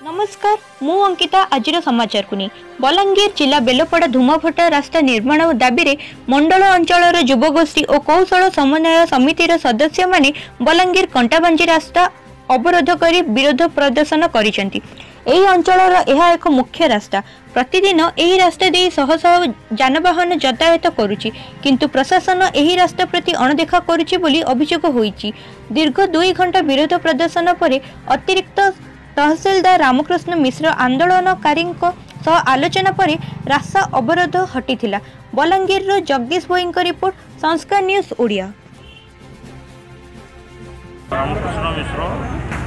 नमस्कार मु अंकिता आज समाचार को नहीं बलांगीर जिला बेलपड़ा धूमफटा रास्ता निर्माण दाबी मंडल अंचल युवगोष्ठी और कौशल समन्वय समितिर सदस्य माने बलांगीर कंटाबांजी रास्ता अवरोध कर विरोध प्रदर्शन करिसेंती। एही अंचलर यह एक मुख्य रास्ता प्रतिदिन यही रास्ता दे शह शह जानवाहन यातायात करुछि किंतु प्रशासन यही रास्ता प्रति अणदेखा करुछि बोली अभियोग होईछि। दीर्घ 2 घंटा विरोध प्रदर्शन पर अतिरिक्त तहसीलदार रामकृष्ण मिश्र आंदोलनकारी आलोचना पर रास्ता अवरोध हटिथिला। बलांगीर जगदीश भोई रिपोर्ट संस्कार न्यूज ओडिया। रामकृष्ण मिश्र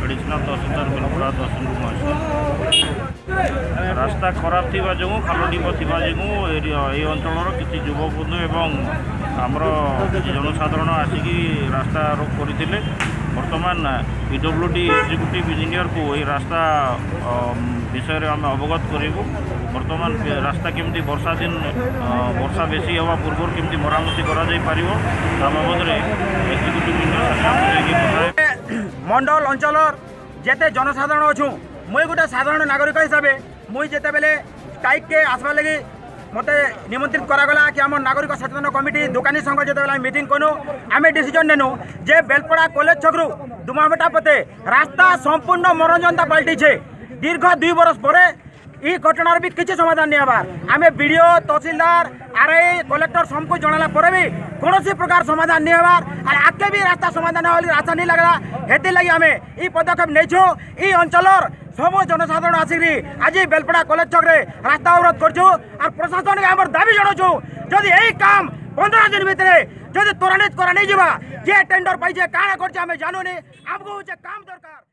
एडिशनल तहसीलदार बेलपड़ा तहसील रास्ता खराब थी जो खाल ढीप थी जो ये अंचल किसी युवबंधु एवं आमर जनसाधारण आसिकी रास्ता रोक करते बर्तमान पीडब्ल्यूडी एग्जीक्यूटिव इंजीनियर को ये रास्ता विषय आम अवगत करूँ। बर्तमान रास्ता केमती वर्षा दिन वर्षा बेसी हवा पूर्व केमती मरामती बाबद एग्जीक्यूटिव इंजीनियर मंडल अंचल जेते जनसाधारण अच्छु मुई गोटे साधारण नागरिक हिसाब से मुई जिते बेले स्ट्राइक के आसवा लगी मत निमंत्रित करागला कि आम नागरिक सचेतन कमिटी दुकानी संघ जो मीटिंग कनु आम डिसीजन नेनु जे बेलपड़ा कॉलेज छकरू दुमाभटा पते रास्ता संपूर्ण मनोरंजनता पलटि दीर्घ 2 वर्ष पर ई घटनार भी किसी समाधान नहीं हबार आम वीडियो तहसीलदार आरआई कलेक्टर सबको जनाला पर भी कौन प्रकार समाधान नहीं हबार और आगे भी रास्ता समाधान रास्ता नहीं लगला हेती लगी आम ई पदक्षेप नहीं ई अंचलर सब जनसाधारण आसिक आज बेलपड़ा कॉलेज छक रास्ता अवरोध कर प्रशासन के दाबी जनाऊँ जदि यही काम 15 दिन भितर जदि त्वरान्वित करा नहीं जा किए टेंडर पाइजे काଣା कर जानूनी आमको काम दरकार।